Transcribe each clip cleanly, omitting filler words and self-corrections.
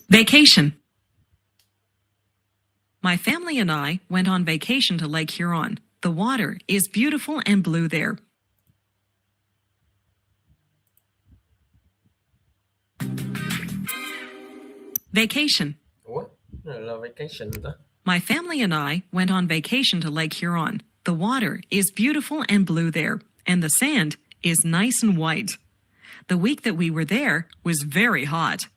Vacation. My family and I went on vacation to Lake Huron. The water is beautiful and blue there. Vacation. Ủa, là vacation đó. My family and I went on vacation to Lake Huron. The water is beautiful and blue there, and the sand is nice and white. The week that we were there was very hot.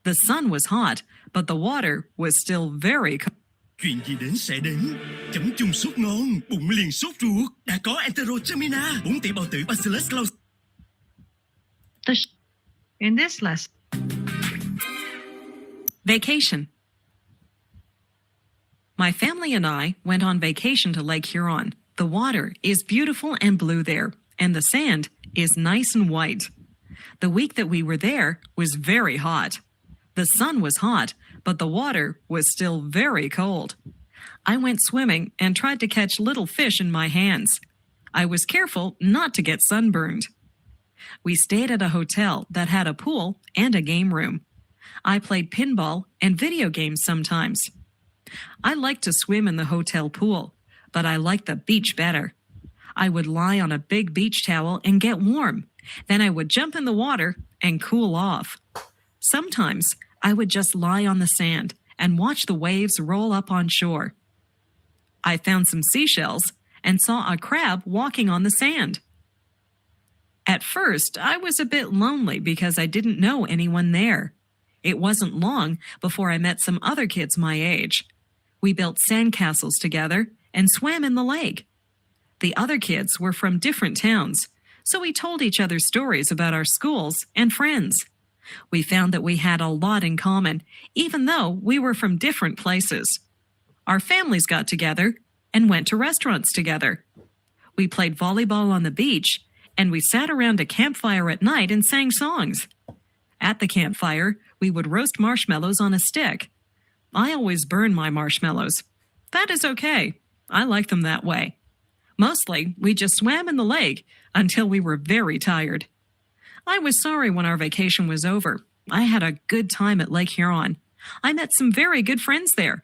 The sun was hot, but the water was still very cold. Chuyện gì đến sẽ đến. Chấm chung sốt ngon, bụng liền sốt ruột. Đã có Enterochamina, 4 tỷ bào tử Bacillus claus. In this lesson. Vacation. My family and I went on vacation to Lake Huron. The water is beautiful and blue there, and the sand is nice and white. The week that we were there was very hot. The sun was hot, but the water was still very cold. I went swimming and tried to catch little fish in my hands. I was careful not to get sunburned. We stayed at a hotel that had a pool and a game room. I played pinball and video games sometimes. I liked to swim in the hotel pool, but I liked the beach better. I would lie on a big beach towel and get warm. Then I would jump in the water and cool off. Sometimes I would just lie on the sand and watch the waves roll up on shore. I found some seashells and saw a crab walking on the sand. At first, I was a bit lonely because I didn't know anyone there. It wasn't long before I met some other kids my age. We built sandcastles together and swam in the lake. The other kids were from different towns, so we told each other stories about our schools and friends. We found that we had a lot in common, even though we were from different places. Our families got together and went to restaurants together. We played volleyball on the beach, and we sat around a campfire at night and sang songs. At the campfire, we would roast marshmallows on a stick. I always burn my marshmallows. That is okay. I like them that way. Mostly, we just swam in the lake until we were very tired. I was sorry when our vacation was over. I had a good time at Lake Huron. I met some very good friends there.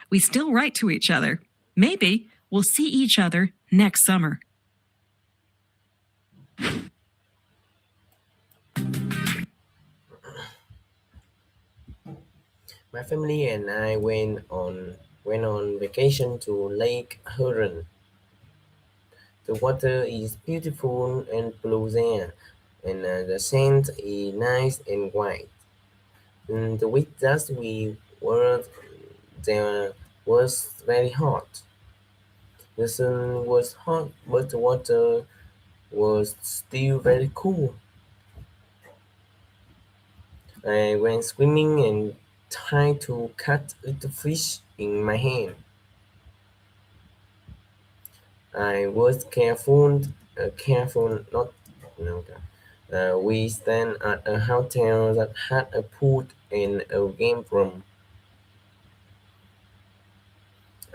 We still write to each other. Maybe we'll see each other next summer. My family and I went on vacation to Lake Huron. The water is beautiful and blue there, and the sand is nice and white. The week that we were there was very hot. The sun was hot, but the water was still very cool. I went swimming and tried to catch little fish in my hand. I was careful not. No, we stayed at a hotel that had a pool and a game room.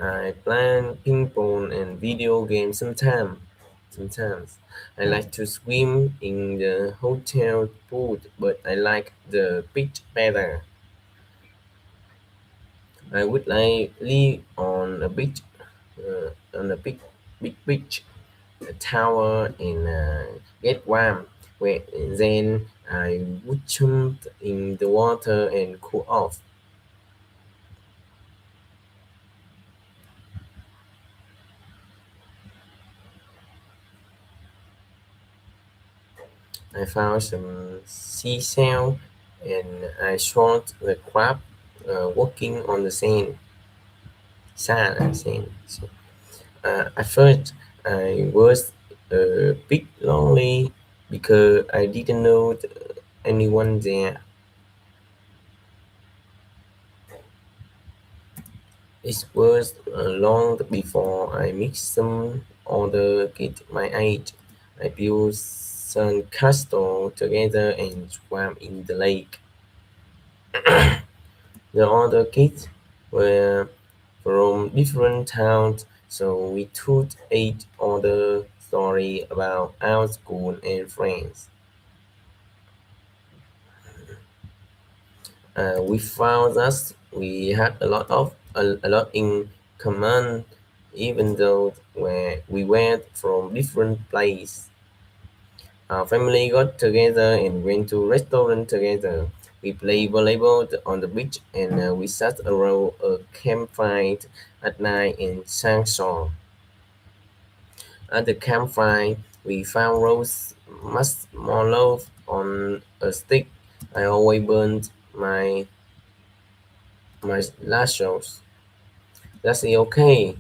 I play ping-pong and video games sometimes. I like to swim in the hotel pool, but I like the beach better. I would like live on a beach, on a big beach, a tower, and get warm. Then I would jump in the water and cool off. I found some seashell and I shot the crab walking on the sand. At first, I was a bit lonely because I didn't know anyone there. It was long before I met some other kids my age. I built sandcastle together and swam in the lake. The other kids were from different towns, so we told each other stories about our school and friends. We found that we had a lot in common, even though we went from different places. Our family got together and went to restaurant together. We played volleyball on the beach, and we sat around a campfire at night and sang songs. At the campfire, we found roast marshmallow on a stick. I always burned my lashes. That's okay.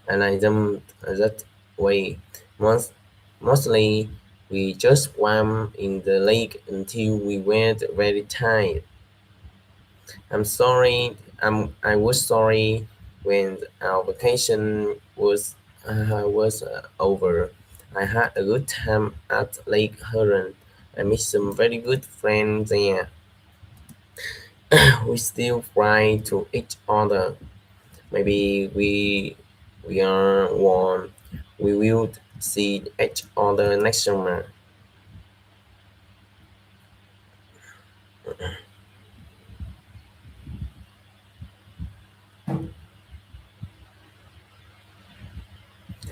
And I jumped that way. Most, Mostly, we just swam in the lake until we went very tired. I'm sorry. I was sorry when our vacation was over. I had a good time at Lake Huron. I met some very good friends there. We still fly to each other. Maybe we are one. We will see each other next summer.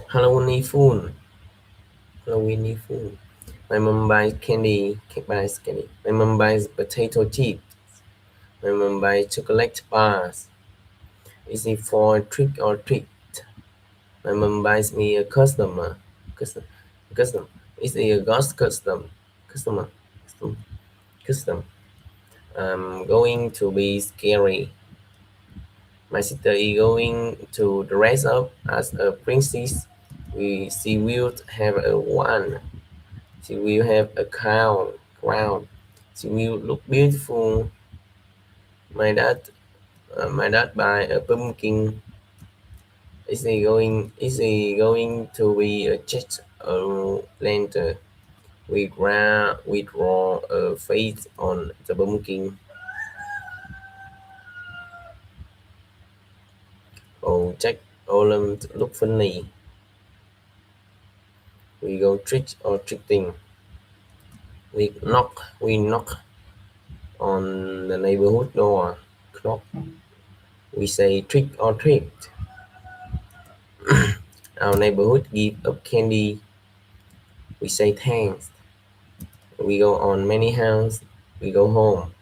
Halloween Fool. Halloween Fool. My mom buys candy. My mom buys potato chips. My mom buys chocolate bars. Is it for trick or treat? My mom buys me a Custom. Custom. Is it a ghost custom? Customer. Custom. Custom. I'm going to be scary. My sister is going to dress up as a princess. She will have a wand. She will have a crown. She will look beautiful. My dad, my dad buy a pumpkin. Is he going to be a church or lantern? We draw a face on the pumpkin. Oh, Jack Olam look funny. We go trick or treating. We knock on the neighborhood door. Knock. We say trick or treat. Our neighborhood give up candy. We say thanks. We go on many houses. We go home.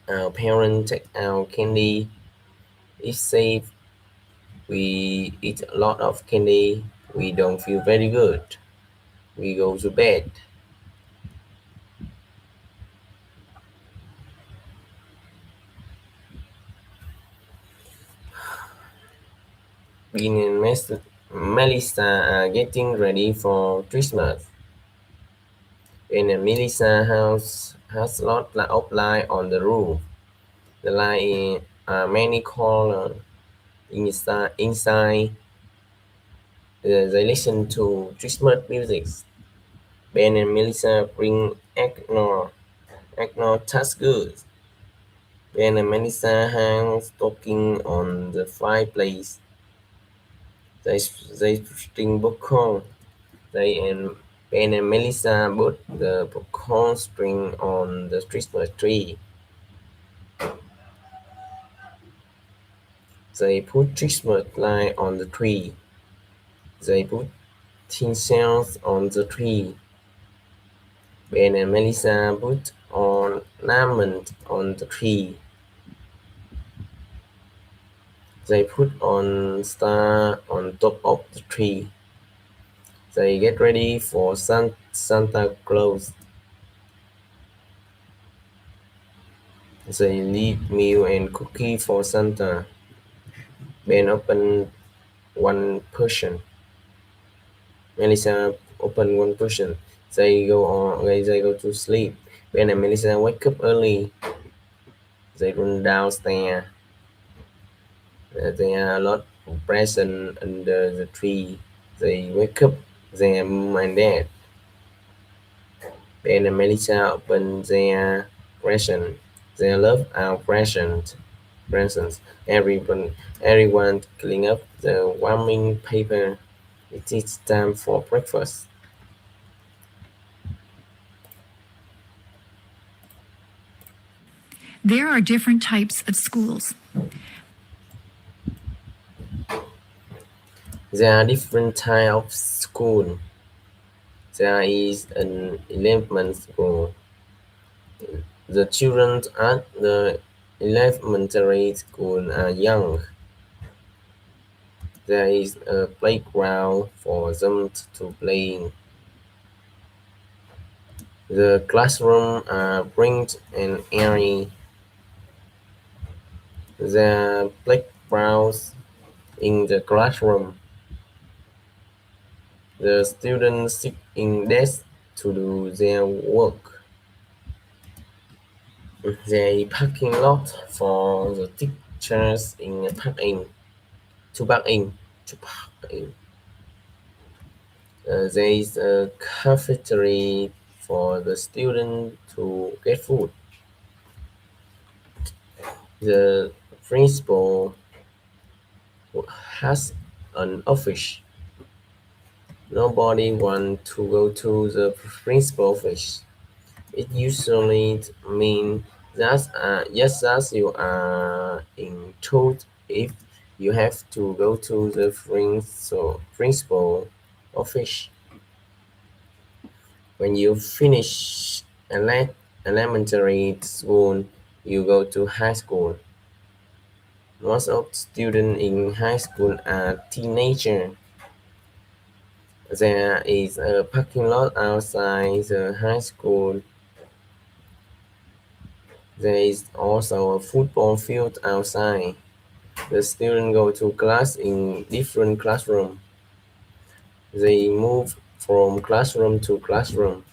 Our parents take our candy. It's safe. We eat a lot of candy. We don't feel very good. We go to bed. Bean and Melissa are getting ready for Christmas. And Melissa's house has a lot of light on the roof. The light are many colors. Inside, they listen to Christmas music. Ben and Melissa bring eggnog. Eggnog tastes good. Ben and Melissa hang stocking on the fireplace. They string popcorn. They and Ben and Melissa put the popcorn string on the Christmas tree. They put Christmas light on the tree. They put tin shells on the tree. Ben and Melissa put ornament on the tree. They put on star on top of the tree. They get ready for Santa Claus. They leave milk and cookie for Santa. Ben opened one portion. Melissa opened one portion. They go to sleep. Ben and Melissa wake up early. They run downstairs. There are a lot of presents under the tree. They wake up their mom and dad. Ben and Melissa open their present. They love our presents. Everyone clean up the warming paper. It is time for breakfast. There are different types of schools. There are different types of school. There is an elementary school. The children at the elementary school are young. There is a playground for them to play in. The classrooms are bright and airy. There are playgrounds in the classroom. The students sit in desks to do their work. There is a parking lot for the teachers in to park in. To park in. There is a cafeteria for the students to get food. The principal has an office. Nobody wants to go to the principal office. It usually means that just as you are in told if you have to go to the principal office. When you finish elementary school, you go to high school. Most of students in high school are teenagers. There is a parking lot outside the high school. There is also a football field outside. The students go to class in different classrooms. They move from classroom to classroom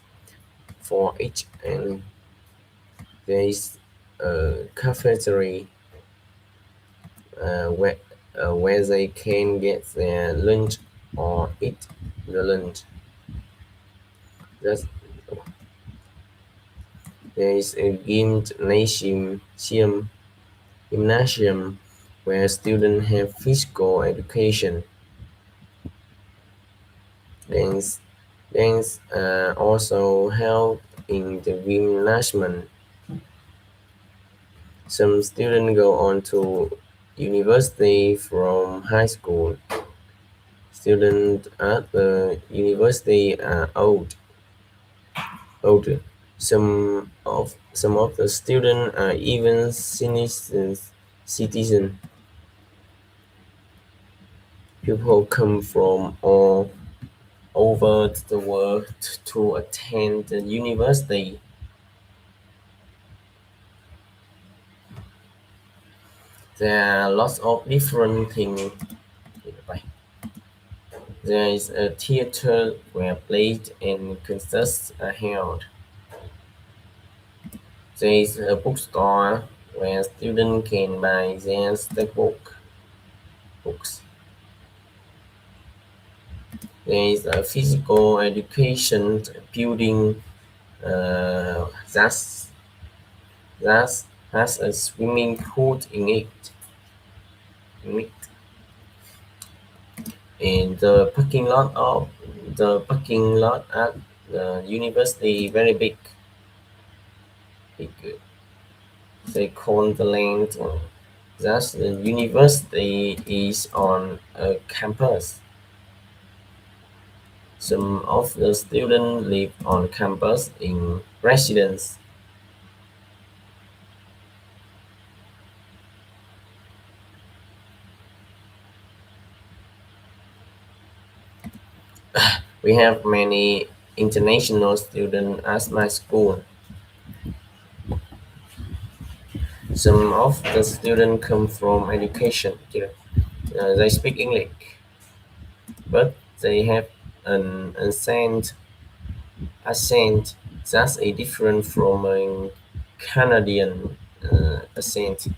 for each, and there is a cafeteria where they can get their lunch or eat the lunch. That's, there is a gymnasium where students have physical education. Dance also help in the gymnasium. Some students go on to university from high school. Students at the university are older. Some of the students are even citizens. People come from all over the world to attend the university. There are lots of different things. There is a theater where plays and concerts are held. There is a bookstore where students can buy their books. There is a physical education building that has a swimming pool in it. And the parking lot at the university very big. They call the land that the university is on a campus. Some of the students live on campus in residence. We have many international students at my school. Some of the students come from education. They speak English, but they have an accent that's different from a Canadian accent.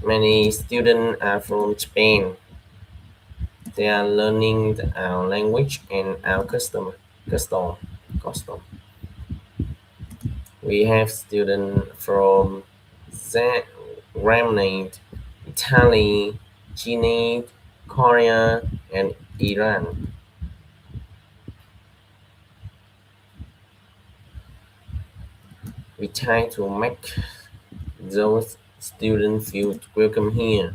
Many students are from Spain. They are learning our language and our custom. We have students from Greenland, Italy, China, Korea, and Iran. We try to make those students feel welcome here.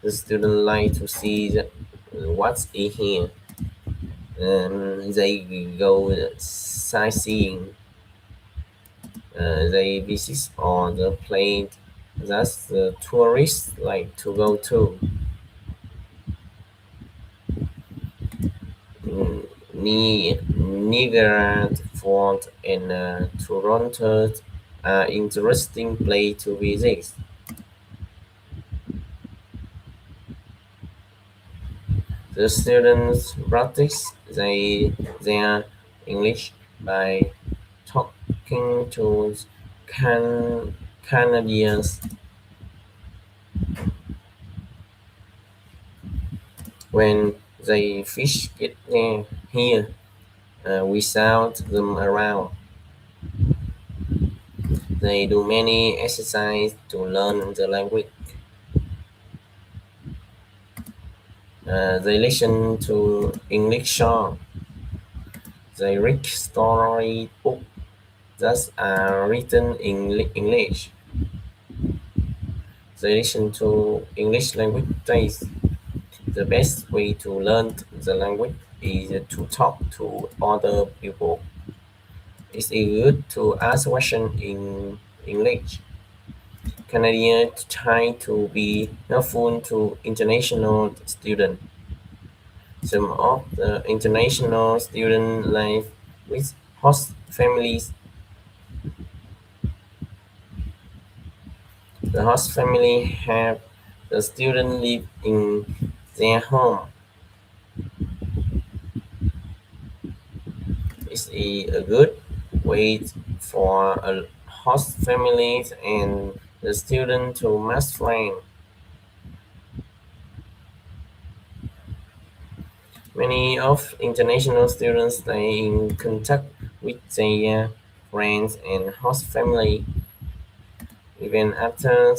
The students like to see what's in here. They go sightseeing. They visit all the place that the tourists like to go to. Niagara Falls and Toronto are interesting place to visit. The students practice their English by talking to Canadians. When they fish get here, we shout them around. They do many exercises to learn the language. They listen to English songs. They read story books that are written in English. They listen to English language plays. The best way to learn the language is to talk to other people. It's good to ask questions in English. Canadians try to be helpful to international students. Some of the international students live with host families. The host family have the student live in their home. It's a good way for a host family and the student to make friends. Many of international students stay in contact with their friends and host family even after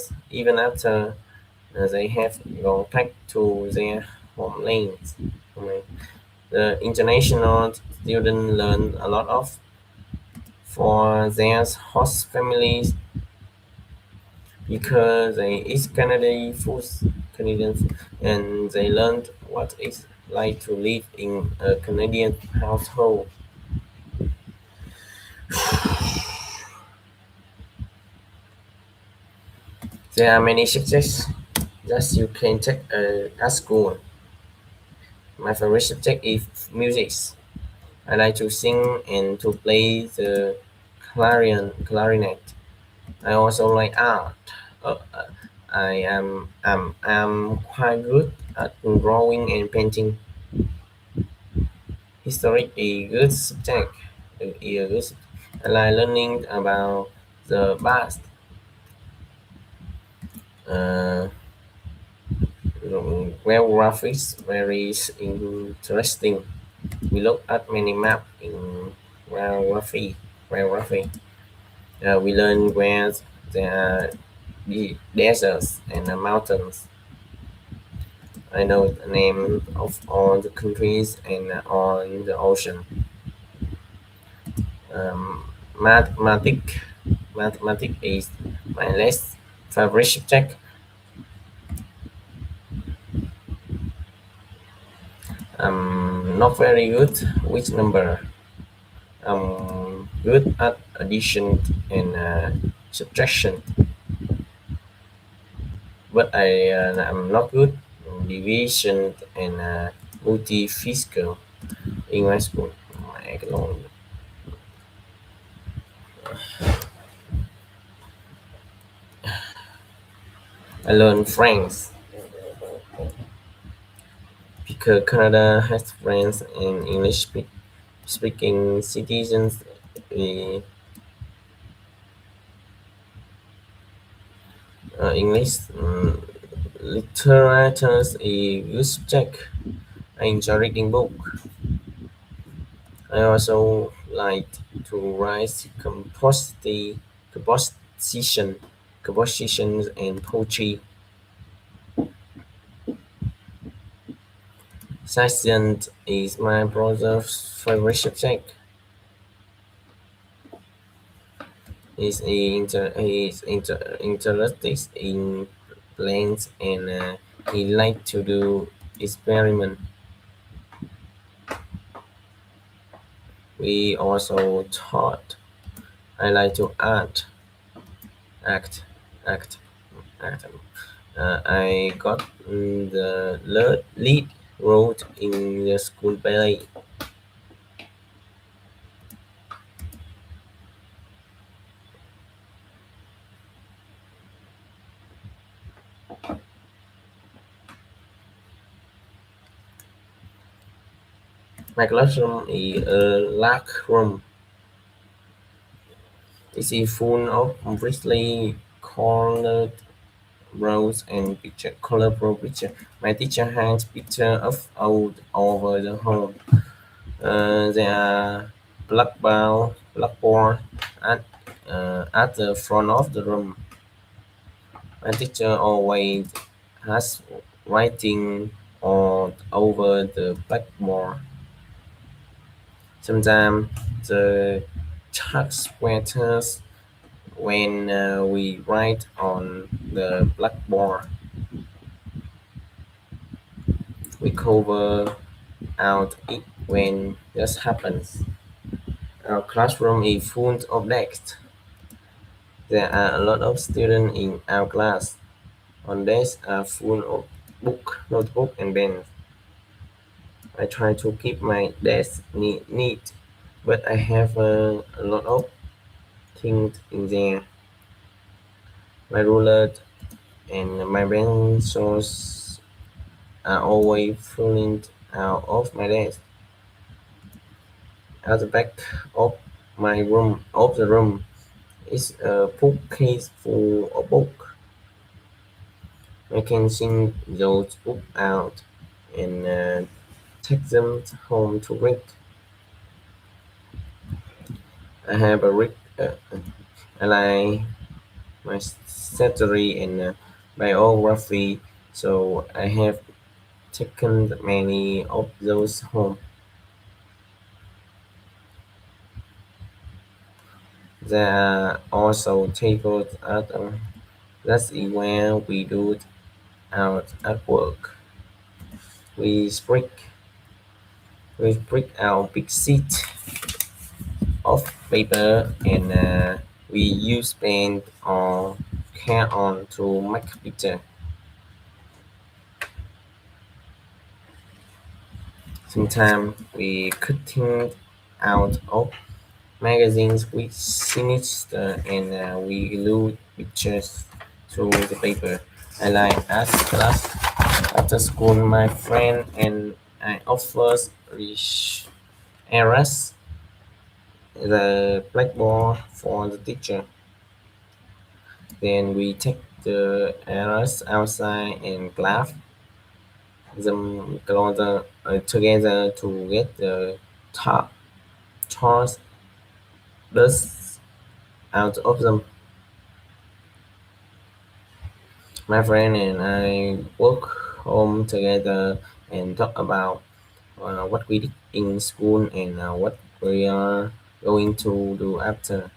they have gone back to their homelands. The international students learn a lot of for their host families because they eat Canadian food, and they learned what it's like to live in a Canadian household. There are many subjects that you can take at school. My favorite subject is music. I like to sing and to play the clarinet. I also like art. I'm quite good at drawing and painting. History is a good subject. I like learning about the past. Uh, Geography is very interesting. We look at many maps in geography. Geography. We learn where there are the deserts and the mountains. I know the name of all the countries and on the ocean. Um, mathematics. Mathematics is my last favorite subject. I'm not very good with number. I'm good at addition and subtraction, but I'm not good in division and multi-fiscal in my school. I can only- I learned French because Canada has French and speaking citizens. English literature is a good subject. I enjoy reading books. I also like to write composition, compositions and poetry. Science is my brother's favorite subject. Interested in plants and he liked to do experiment. We also taught. I like to act, act, act. I got the lead role in the school ballet. My classroom is a large room. It is full of brightly colored rows and colorful pictures. My teacher hangs pictures of all over the hall. There are blackboard at the front of the room. My teacher always has writing all over the blackboard. Sometimes the chalk splatters when we write on the blackboard. We cover out it when this happens. Our classroom is full of desks. There are a lot of students in our class. On desks are full of notebook, and pens. I try to keep my desk neat, but I have a lot of things in there. My ruler and my pencils are always falling out of my desk. At the back of the room, is a bookcase full of books. I can sing those books out and take them home to read. I have a read. I like my history and biography, so I have taken many of those home. There are also tables at that's where we do our artwork. We spread we break out big sheet of paper and we use paint or crayon to make picture. Sometimes we cutting out of magazines with sinister and we glue pictures to the paper. I like art class after school. My friend and I offers rich erase the blackboard for the teacher. Then we take the errors outside and graph them together to get the top charts dust out of them. My friend and I work home together and talk about what we did in school and what we are going to do after.